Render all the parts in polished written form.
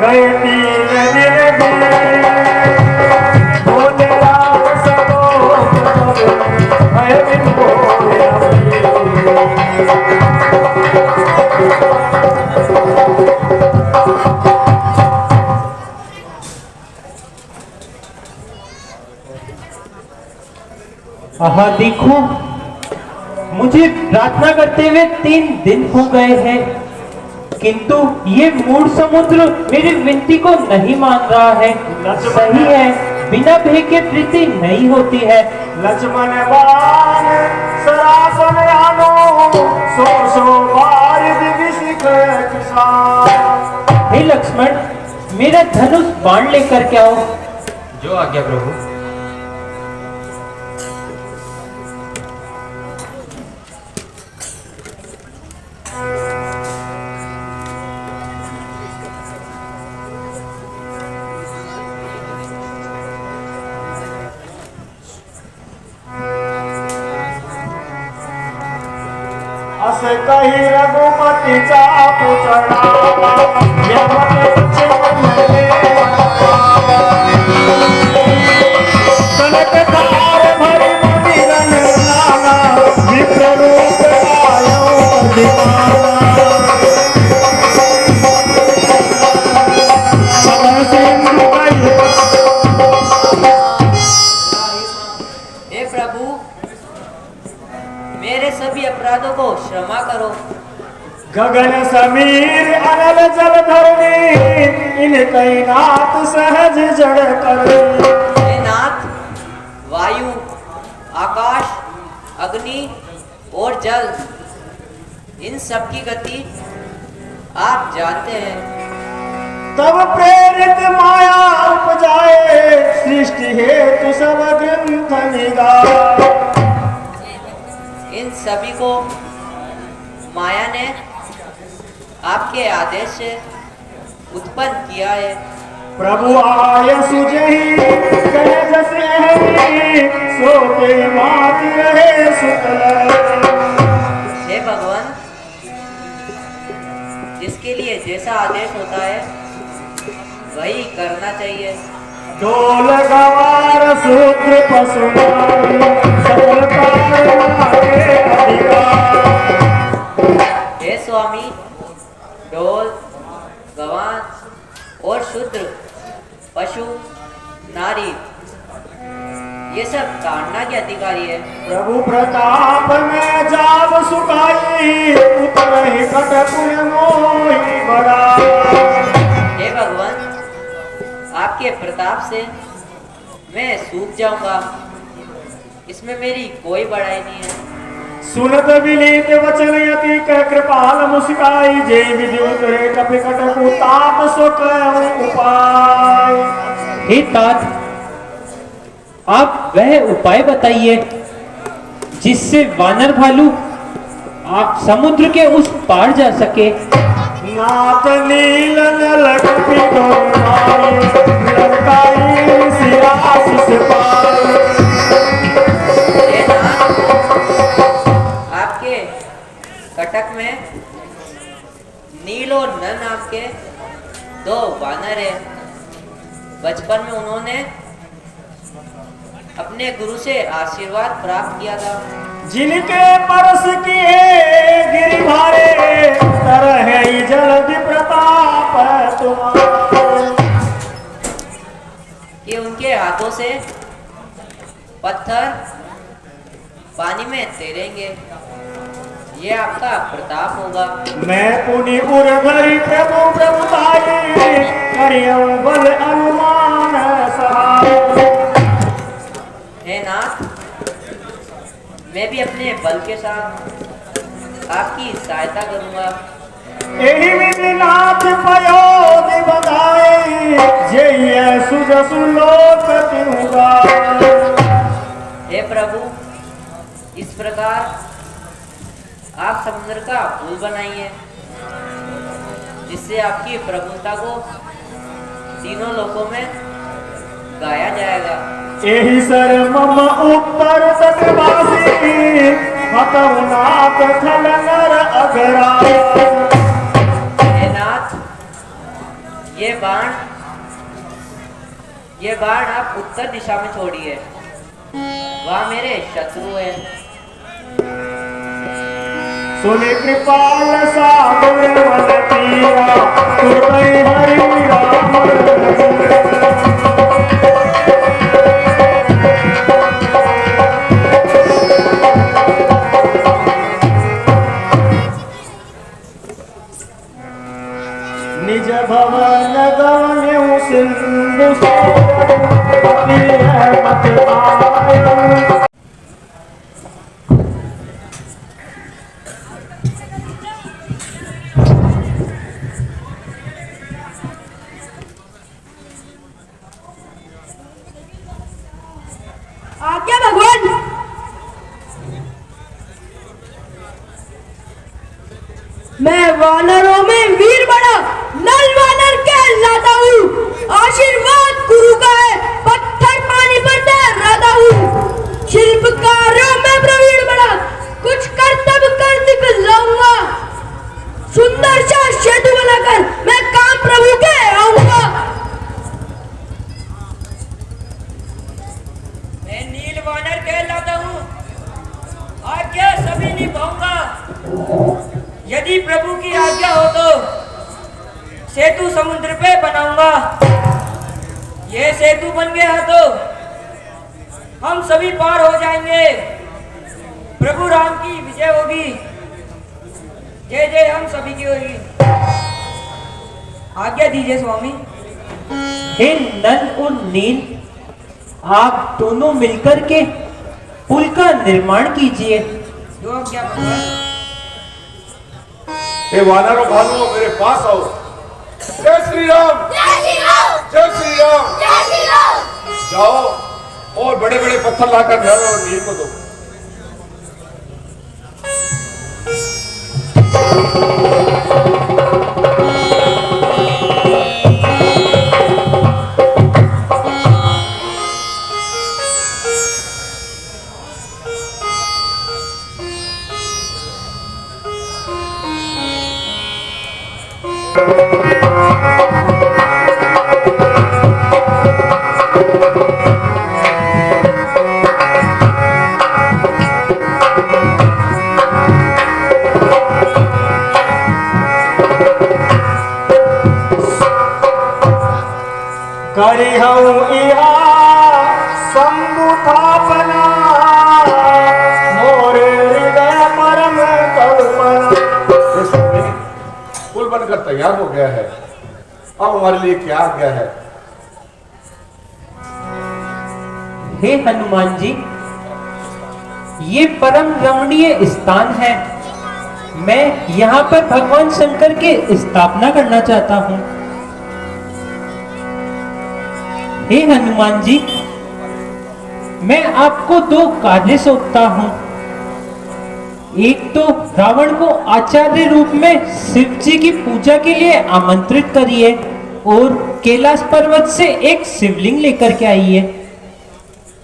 भय तीन निर्भय बोले राम सरोज भय बिन बोले आहा देखो, मुझे प्रार्थना करते हुए 3 दिन हो गए हैं, किंतु ये मूढ़ समुद्र मेरी विनती को नहीं मान रहा है। सही है, बिना भय के प्रीति नहीं होती है। लक्ष्मण बाण सरासन आनो सो सो बार दिविशिख किसान। हे लक्ष्मण, मेरा धनुष बाण लेकर के आओ। जो आज्ञा प्रभु। अस कही रघुपति चाप चढ़ावा यमन लक्ष्मण कनक धार भरि मुदिरन नाना विप्र रूप आयो दीवाना। पवन सिंधु कही हे प्रभु, मेरे सभी अपराधों को क्षमा करो। गगन समीर अनल जल धरणी इन कई नाथ सहज जड़ कर। हे नाथ, वायु, आकाश, अग्नि और जल, इन सब की गति आप जानते हैं। तब प्रेरित माया उपजाए सृष्टि हेतु सब ग्रंथ निगाए। इन सभी को माया ने आपके आदेश से उत्पन्न किया है। प्रभु आय सुजहि कह जसे हरि सोते मात रहे सुतल। हे भगवान, जिसके लिए जैसा आदेश होता है वही करना चाहिए। डोल गवार सूत्र पशु सकल कारण के अधिकार। हे स्वामी, ढोल, गवान और शूद्र, पशु, नारी, ये सब ताड़ना के अधिकारी है। प्रभु प्रताप में जाब सुखाई उतरहि कटपुर मोहि बड़ा। हे भगवान, आपके प्रताप से मैं सूख जाऊंगा, इसमें मेरी कोई बड़ाई नहीं है। सुनत विनीत वचन यति कह कृपाल मुस्काई जय विधि उतरे कपिकट कुताप सो कहूं उपाय। हे तात, आप वह उपाय बताइए जिससे वानर भालू आप समुद्र के उस पार जा सके। नाथ नील लखपी लड़काई सिरासिस पार। हे नाथ, आपके कटक में नील और नल नाम के 2 वानर हैं। बचपन में उन्होंने अपने गुरु से आशीर्वाद प्राप्त किया था। जिनके परस किए गिरि भारे तरह जलधि प्रताप तुम्हारे। कि उनके हाथों से पत्थर पानी में तैरेंगे, ये आपका प्रताप होगा। मैं पुनि उर धरि प्रभु प्रभुताई करियौ बल अनुमान सहाय। हे नाथ, मैं भी अपने बल के साथ आपकी सहायता करूंगा। एहि विधि नाथ पयोधि बधाई जय सुजसु लोक तिहु गाय। हे प्रभु, इस प्रकार आप समुद्र का पुल बनाइए, जिससे आपकी प्रभुता को तीनों लोकों में गाया जाएगा। एहि सर मम उत्तर तटवासी हतहु नाथ खल नर अघरा। हे नाथ, ये ये बाण आप उत्तर दिशा में छोड़िए, वहाँ मेरे शत्रु हैं। सुनि कृपाल सागर मन पीरा, तुरई हरि राम निज भवन गवन्यु सिंधु मत आय। आज्ञा भगवान। मैं वानरों में वीर बड़ा नल वानर कहलाता हूँ। आशीर्वाद गुरु का है, पत्थर पानी पर तैराता हूँ। शिल्पकारों में प्रवीण बड़ा, कुछ करतब कर दिखलाऊंगा। सुंदर सा सेतु बनाकर मैं काम प्रभु के आऊंगा। मैं नील वानर कहलाता हूँ, आज्ञा सभी निभाऊंगा। यदि प्रभु की आज्ञा हो तो सेतु समुद्र पे बनाऊंगा। ये सेतु बन गया तो हम सभी पार हो जाएंगे। प्रभु राम की विजय होगी, जय जय हम सभी की होगी। आज्ञा दीजिए स्वामी। हे नल और नील, आप दोनों मिलकर के पुल का निर्माण कीजिए। जो आज्ञा भगवान। हे वानरों भालुओं, मेरे पास आओ। जय श्री राम, जय श्री राम, जय श्री राम। जय श्री राम। जाओ और बड़े बड़े पत्थर लाकर नल और नील को दो। करी हूँ इहा शंभु थापना, मोरे हृदय परम कल्पना। पुल बनकर तैयार हो गया है, अब हमारे लिए क्या आज्ञा है? हे हनुमान जी, ये परम रमणीय स्थान है। मैं यहाँ पर भगवान शंकर के स्थापना करना चाहता हूँ। हे हनुमान जी, मैं आपको दो कार्य सौंपता हूँ। एक तो रावण को आचार्य रूप में शिव जी की पूजा के लिए आमंत्रित करिए और कैलाश पर्वत से एक शिवलिंग लेकर के आइए।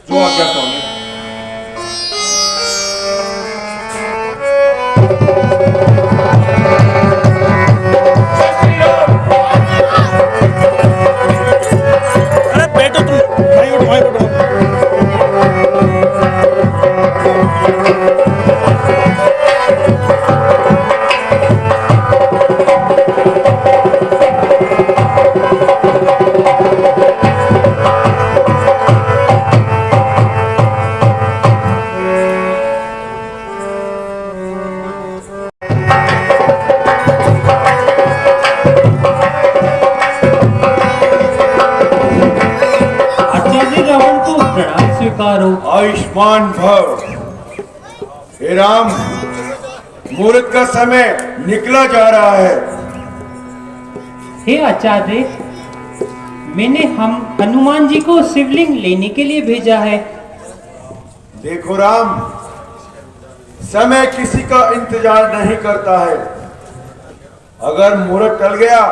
जो आज्ञा स्वामी। आयुष्मान भव। हे राम, मुहूर्त का समय निकला जा रहा है। हे आचार्य, मैंने हम हनुमान जी को शिवलिंग लेने के लिए भेजा है। देखो राम, समय किसी का इंतजार नहीं करता है। अगर मुहूर्त टल गया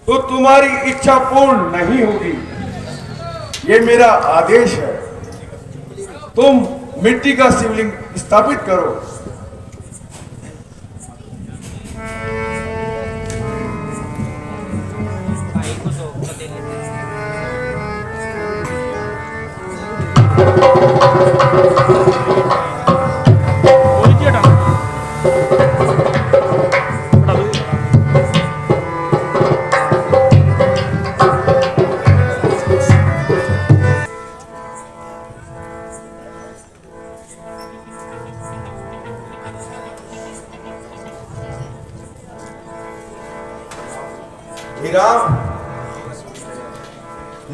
तो तुम्हारी इच्छा पूर्ण नहीं होगी। ये मेरा आदेश है। तुम मिट्टी का शिवलिंग स्थापित करो। हे राम,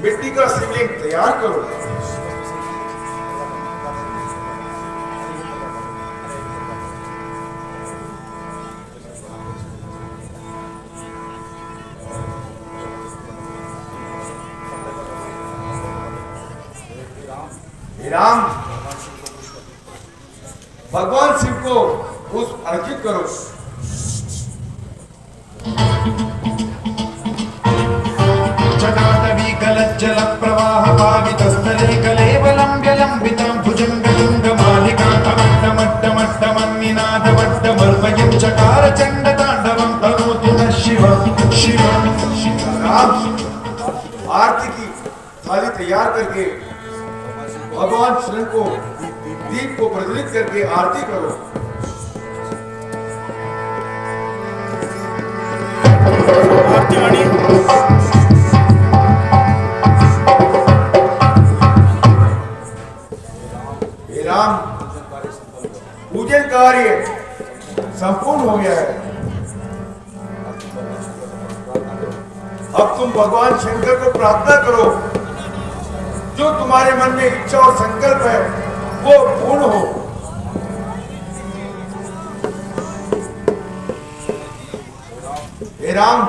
मिट्टी का शिवलिंग तैयार करो। हे राम, भगवान शिव को पुष्प अर्पित करो। जल प्रवाह पावितस्थले कलेवलं व्यलंबितं भुजंगतुंगमालिकान्तमट्टमट्टमट्टमन्निनादवड्डमर्वयं चकार चण्डताण्डवं तनोतु नः शिवं शिवं। आरती की थाली तैयार करके भगवान शिव को दीप को प्रज्वलित करके आरती करो। हे राम, पूजन कार्य संपूर्ण हो गया है। अब तुम भगवान शंकर को प्रार्थना करो, जो तुम्हारे मन में इच्छा और संकल्प है वो पूर्ण हो। हे राम,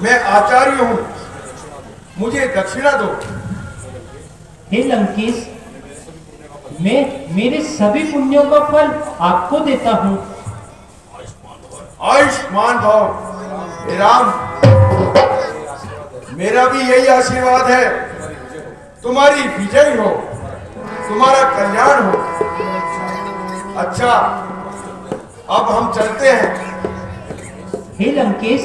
मैं आचार्य हूं, मुझे दक्षिणा दो। हे लंकेश, मैं मेरे सभी पुण्यों का फल आपको देता हूँ। आयुष्मान भव। हे राम, मेरा भी यही आशीर्वाद है, तुम्हारी विजय हो, तुम्हारा कल्याण हो। अच्छा, अब हम चलते हैं। हे लंकेश,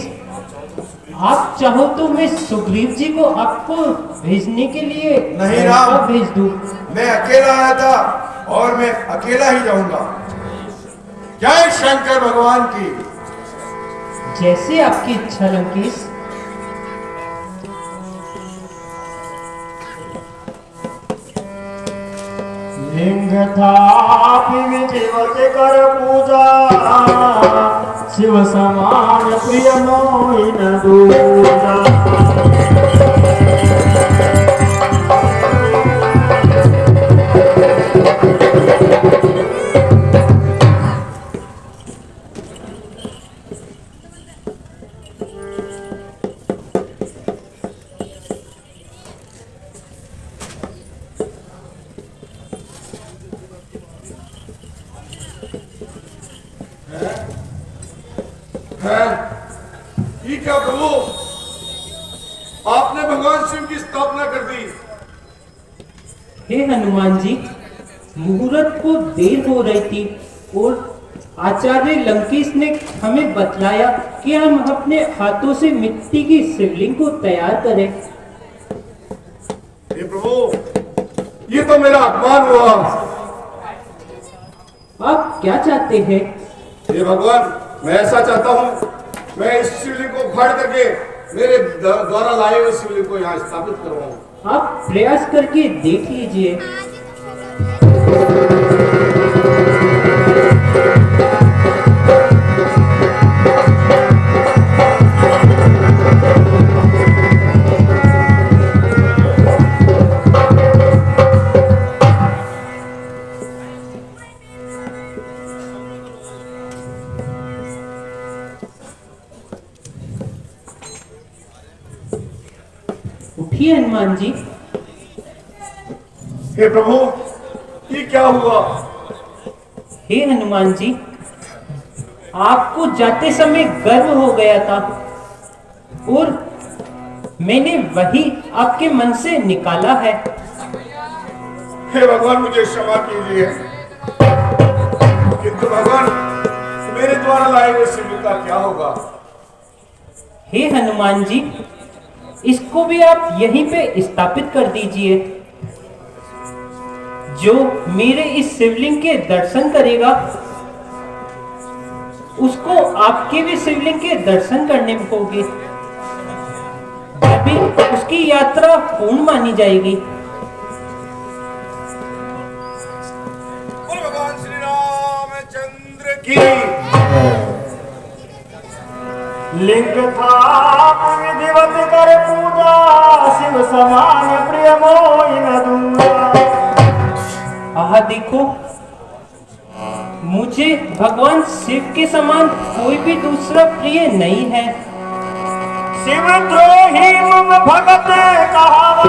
आप चाहो तो मैं सुग्रीव जी को आपको भेजने के लिए नहीं राम, भेज दूं। मैं अकेला आया था और मैं अकेला ही जाऊंगा। जय शंकर भगवान की। जैसे आपकी इच्छा लंकेश। लिंग थापि विधिवत कर पूजा, शिव समान प्रिय मोहि न दूजा। ये क्या प्रभु, आपने भगवान शिव की स्थापना कर दी। हे हनुमान जी, मुहूर्त को देर हो रही थी और आचार्य लंकेश ने हमें बतलाया कि हम अपने हाथों से मिट्टी की शिवलिंग को तैयार करें। हे प्रभु, ये तो मेरा अपमान हुआ। आप क्या चाहते हैं? हे भगवान, मैं ऐसा चाहता हूँ, मैं इस शिवलिंग को उखाड़ करके मेरे द्वारा लाए हुए शिवलिंग को यहाँ स्थापित करवाऊं। आप प्रयास करके देख लीजिए। उठिए हनुमान जी। हे प्रभु, ये क्या हुआ? हे हनुमान जी, आपको जाते समय गर्व हो गया था और मैंने वही आपके मन से निकाला है। हे भगवान, मुझे क्षमा कीजिए, किंतु भगवान, मेरे द्वारा लाए हुए शिवलिंग का क्या होगा? हे हनुमान जी, इसको भी आप यहीं पे स्थापित कर दीजिए। जो मेरे इस शिवलिंग के दर्शन करेगा उसको आपके भी शिवलिंग के दर्शन करने होंगे, तभी उसकी यात्रा पूर्ण मानी जाएगी। बोल भगवान श्री रामचंद्र की। लिंग था विधिवत कर पूजा, शिव समान प्रिय मोहि न दूजा। आह देखो, मुझे भगवान शिव के समान कोई भी दूसरा प्रिय नहीं है। शिव द्रोही मम भगत कहावा,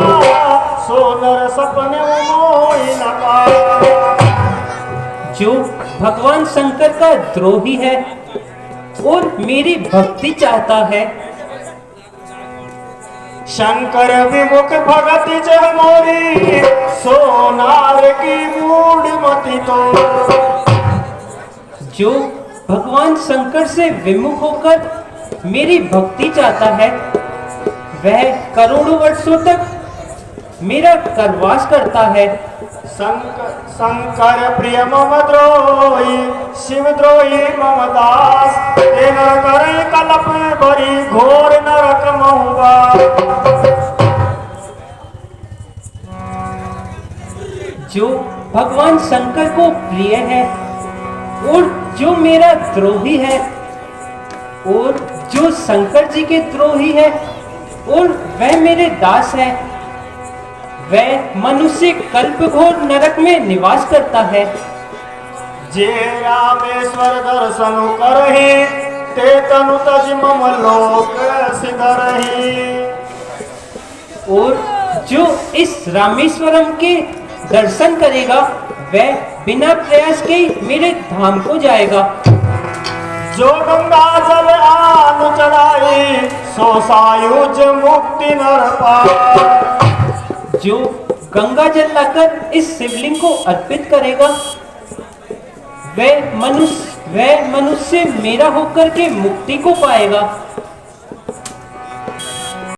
सो नर सपने मोहि न पावा। जो भगवान शंकर का द्रोही है और मेरी भक्ति चाहता है, शंकर विमुख भगति जह मोरी, सो नार की मूढ़ मति तो। जो भगवान शंकर से विमुख होकर मेरी भक्ति चाहता है, वह करोड़ों वर्षों तक मेरा करवास करता है। शंकर प्रिय मम द्रोही, शिव द्रोही मम दास। ते नर करे कलप बरी, घोर नरक महुआ। जो भगवान शंकर को प्रिय है और जो मेरा द्रोही है, और जो शंकर जी के द्रोही है और वह मेरे दास है, वह मनुष्य कल्पघोर नरक में निवास करता है। जे रामेश्वर दर्शन करहि, ते तनु तज मम लोक सिधरहि। और जो इस रामेश्वरम के दर्शन करेगा, वह बिना प्रयास के ही मेरे धाम को जाएगा। जो गंगा जल आन चढ़ाई, सो सायुज मुक्ति नर पाए। जो गंगा जल लाकर इस शिवलिंग को अर्पित करेगा, वह मनुष्य मेरा होकर के मुक्ति को पाएगा।